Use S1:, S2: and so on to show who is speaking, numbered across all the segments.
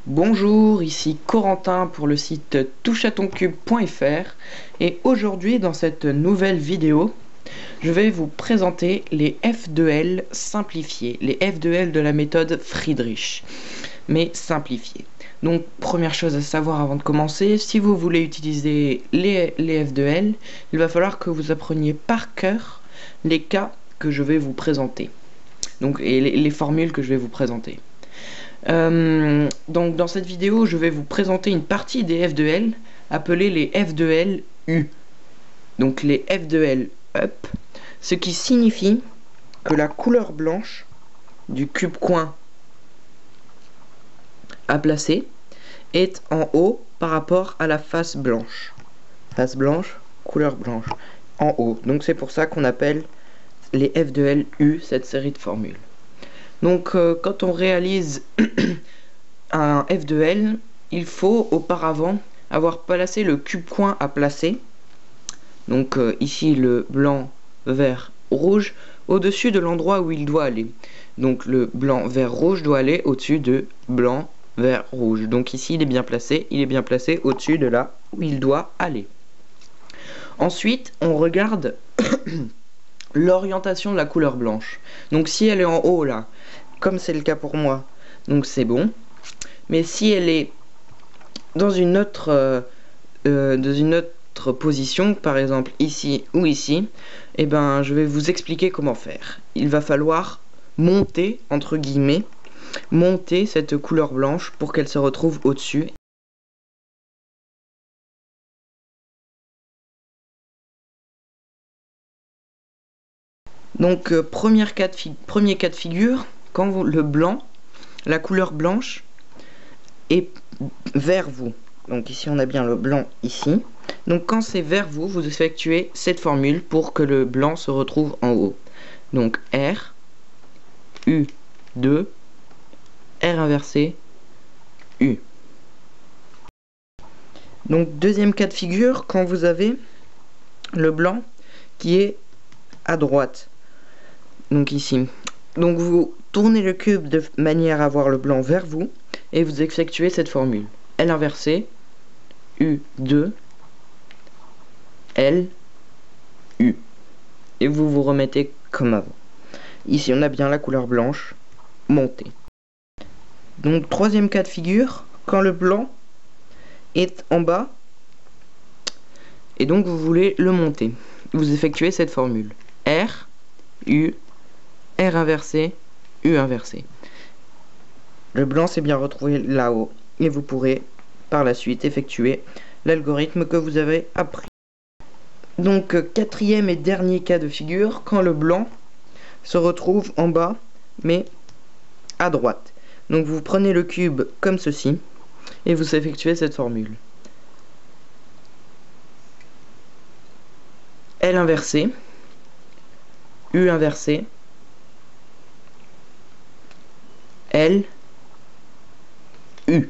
S1: Bonjour, ici Corentin pour le site toucheatoncube.fr et aujourd'hui dans cette nouvelle vidéo, je vais vous présenter les F2L simplifiés, les F2L de la méthode Friedrich, mais simplifiés. Donc première chose à savoir avant de commencer, si vous voulez utiliser les F2L, il va falloir que vous appreniez par cœur les cas que je vais vous présenter, donc, et les formules que je vais vous présenter. Donc dans cette vidéo, je vais vous présenter une partie des F2L appelées les F2L U. Donc les F2L up, ce qui signifie que la couleur blanche du cube coin à placer est en haut par rapport à la face blanche. Face blanche, couleur blanche, en haut. Donc c'est pour ça qu'on appelle les F2L U cette série de formules. Donc quand on réalise un F2L, il faut auparavant avoir placé le cube coin à placer. Donc ici le blanc, vert, rouge, au-dessus de l'endroit où il doit aller. Donc le blanc, vert, rouge doit aller au-dessus de blanc, vert, rouge. Donc ici il est bien placé au-dessus de là où il doit aller. Ensuite, on regarde l'orientation de la couleur blanche. Donc si elle est en haut là, comme c'est le cas pour moi, donc c'est bon. Mais si elle est dans une autre position, par exemple ici ou ici, eh ben je vais vous expliquer comment faire. Il va falloir monter, entre guillemets, monter cette couleur blanche pour qu'elle se retrouve au-dessus. Donc premier cas de figure, quand le blanc, la couleur blanche est vers vous. Donc ici on a bien le blanc ici. Donc quand c'est vers vous, vous effectuez cette formule pour que le blanc se retrouve en haut. Donc R, U, 2, R inversé, U. Donc deuxième cas de figure, quand vous avez le blanc qui est à droite. Donc ici. Donc vous tournez le cube de manière à avoir le blanc vers vous et vous effectuez cette formule. L inversé, U, 2, L, U. Et vous vous remettez comme avant. Ici on a bien la couleur blanche montée. Donc troisième cas de figure, quand le blanc est en bas et donc vous voulez le monter. Vous effectuez cette formule. R, U, R inversé, U inversé. Le blanc s'est bien retrouvé là-haut et vous pourrez par la suite effectuer l'algorithme que vous avez appris. Donc quatrième et dernier cas de figure, quand le blanc se retrouve en bas mais à droite. Donc vous prenez le cube comme ceci et vous effectuez cette formule. L inversé, U inversé, L, U.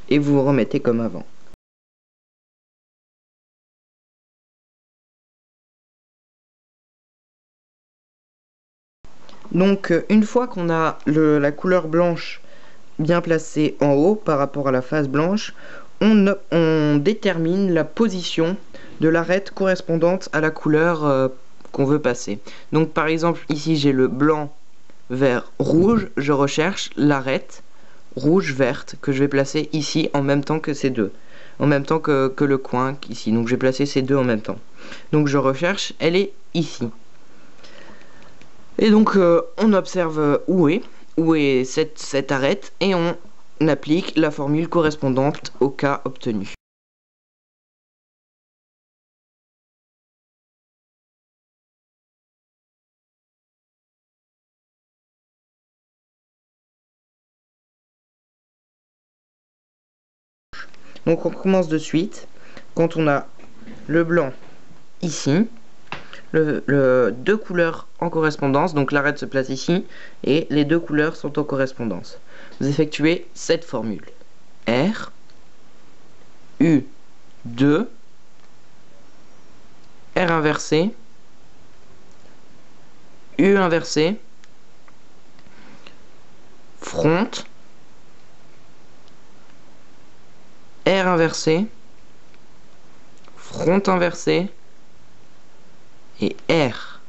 S1: Et vous vous remettez comme avant. Donc une fois qu'on a la couleur blanche bien placée en haut par rapport à la face blanche, on détermine la position de l'arête correspondante à la couleur qu'on veut passer. Donc par exemple ici j'ai le blanc, vert, rouge, je recherche l'arête rouge, verte que je vais placer ici en même temps que ces deux. En même temps que le coin ici. Donc je vais placer ces deux en même temps. Donc je recherche, elle est ici. Et donc on observe où est cette arête et on applique la formule correspondante au cas obtenu. Donc on commence de suite. Quand on a le blanc ici, deux couleurs en correspondance, donc l'arête se place ici et les deux couleurs sont en correspondance. Vous effectuez cette formule. R, U, 2, R inversé, U inversé, front, inversé, front inversé et R.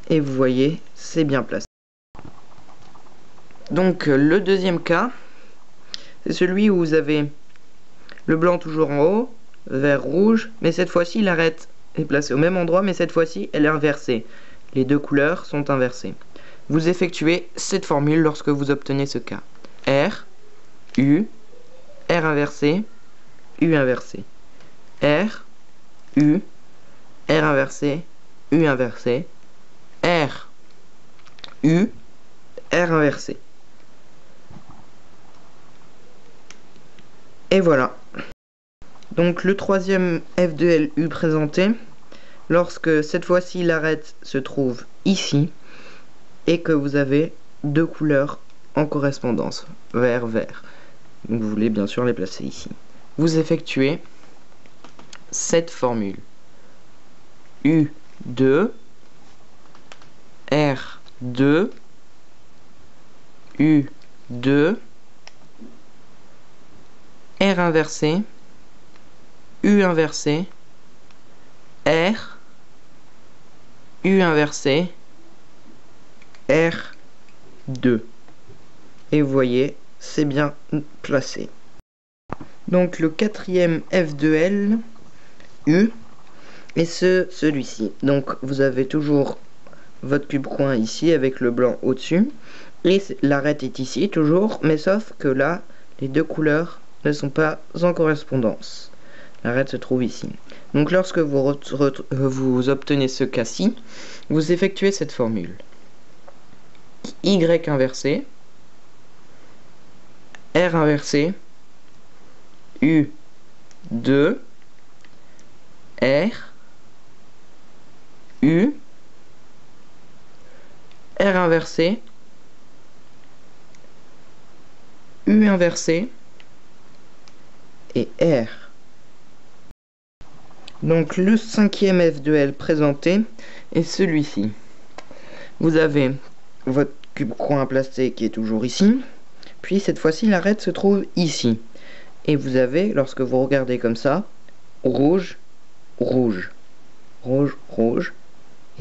S1: Et vous voyez, c'est bien placé. Donc le deuxième cas, c'est celui où vous avez le blanc toujours en haut, vert rouge, mais cette fois-ci l'arête est placée au même endroit, mais cette fois-ci elle est inversée. Les deux couleurs sont inversées. Vous effectuez cette formule lorsque vous obtenez ce cas. R, U, R inversé, U inversé. R, U, R inversé, U inversé. R, U, R inversé. Et voilà. Donc le troisième F2LU présenté, lorsque cette fois-ci l'arête se trouve ici, et que vous avez deux couleurs en correspondance, vert, vert. Donc vous voulez bien sûr les placer ici. Vous effectuez cette formule. U2, R2, U2, R inversé, U inversé, R, U inversé, R2. Et vous voyez, c'est bien placé. Donc le quatrième F2L, U, et celui-ci. Donc vous avez toujours votre cube coin ici avec le blanc au-dessus. Et l'arête est ici toujours, mais sauf que là, les deux couleurs ne sont pas en correspondance. L'arête se trouve ici. Donc lorsque vous obtenez ce cas-ci, vous effectuez cette formule. Y inversé, R inversé, U2, R, U, R inversé, U inversé et R. Donc le cinquième F2L présenté est celui-ci. Vous avez votre cube coin placé qui est toujours ici, puis cette fois-ci l'arête se trouve ici. Et vous avez, lorsque vous regardez comme ça, rouge, rouge, rouge, rouge,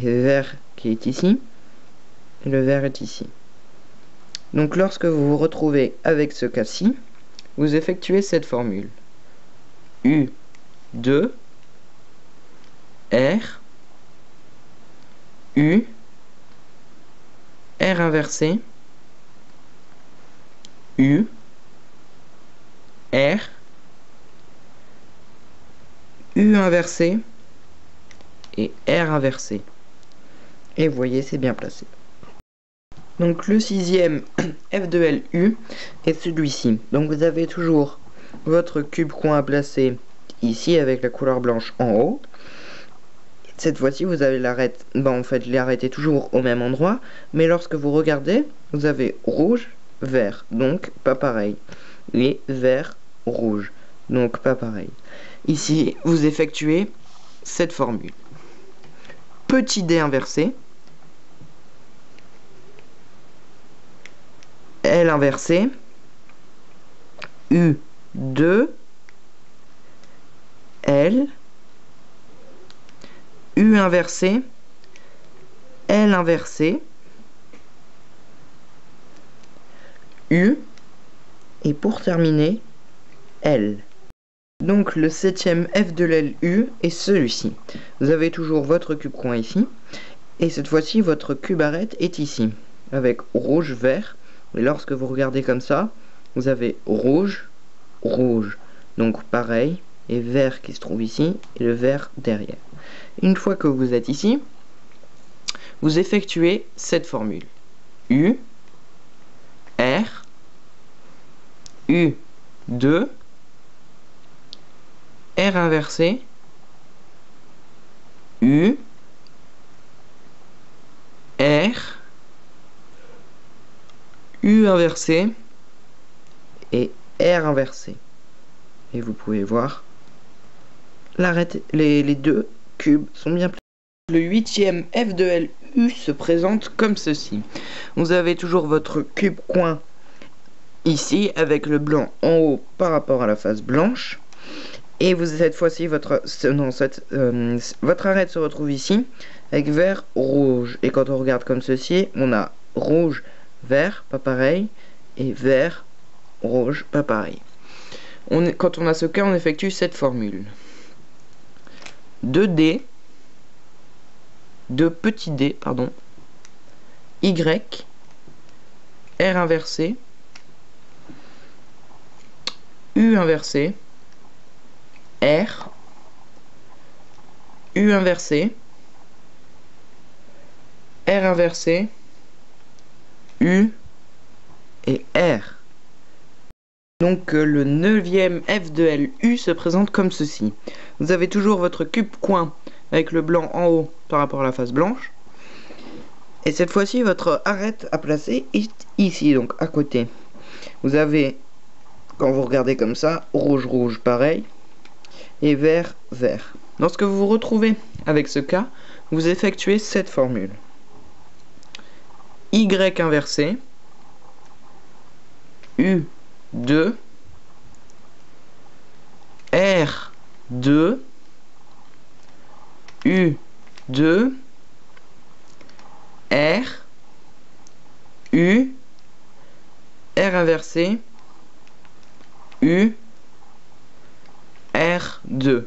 S1: et le vert qui est ici, et le vert est ici. Donc lorsque vous vous retrouvez avec ce cas-ci, vous effectuez cette formule. U2, R, U, R inversé, U, R, U inversé et R inversé. Et vous voyez, c'est bien placé. Donc le sixième F2LU est celui-ci. Donc vous avez toujours votre cube coin à placer ici avec la couleur blanche en haut. Cette fois-ci vous avez l'arête, en fait l'arête est toujours au même endroit, mais lorsque vous regardez, vous avez rouge, vert, donc pas pareil. Et vert, rouge, donc pas pareil. Ici, vous effectuez cette formule. Petit d inversé, L inversé, U2, L, U inversé, L inversé, U, et pour terminer, L. Donc le septième F de l'LU est celui-ci. Vous avez toujours votre cube coin ici, et cette fois-ci votre cube arête est ici, avec rouge, vert, et lorsque vous regardez comme ça, vous avez rouge, rouge, donc pareil, et vert qui se trouve ici, et le vert derrière. Une fois que vous êtes ici, vous effectuez cette formule. U, R, U2, R inversé, U, R, U inversé et R inversé. Et vous pouvez voir, les deux cubes sont bien placés. Le huitième F2LU se présente comme ceci. Vous avez toujours votre cube coin ici avec le blanc en haut par rapport à la face blanche. Et cette fois-ci, votre arête se retrouve ici avec vert, rouge. Et quand on regarde comme ceci, on a rouge, vert, pas pareil, et vert, rouge, pas pareil. Quand on a ce cas, on effectue cette formule. 2D, 2 petits d, pardon, Y, R inversé, U inversé, R, U inversé, R inversé, U et R. Donc le 9e F de L U se présente comme ceci. Vous avez toujours votre cube coin avec le blanc en haut par rapport à la face blanche. Et cette fois-ci, votre arête à placer est ici, donc à côté. Vous avez, quand vous regardez comme ça, rouge, rouge, pareil, et vert, vert. Lorsque vous vous retrouvez avec ce cas, vous effectuez cette formule. Y inversé, U2, R2, U2, R, U, R inversé, U, R2.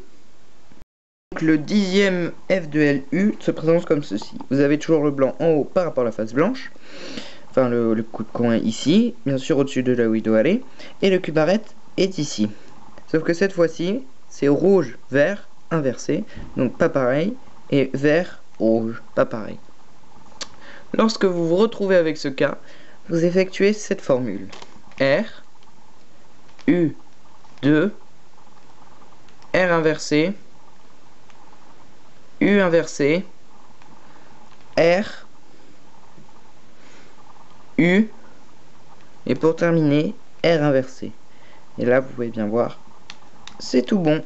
S1: Donc le 10e F de LU se présente comme ceci. Vous avez toujours le blanc en haut par rapport à la face blanche, enfin le coup de coin ici, bien sûr au-dessus de là où il doit aller, et le cube arête est ici. Sauf que cette fois-ci, c'est rouge, vert, inversé, donc pas pareil, et vert, rouge, pas pareil. Lorsque vous vous retrouvez avec ce cas, vous effectuez cette formule. R, U, 2, R inversé, U inversé, R, U, et pour terminer, R inversé. Et là, vous pouvez bien voir, c'est tout bon.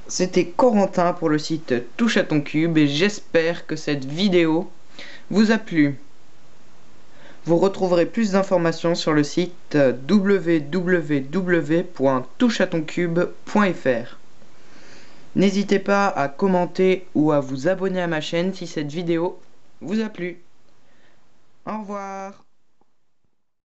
S1: C'était Corentin pour le site Touche à ton cube et j'espère que cette vidéo vous a plu. Vous retrouverez plus d'informations sur le site www.toucheatoncube.fr. N'hésitez pas à commenter ou à vous abonner à ma chaîne si cette vidéo vous a plu. Au revoir.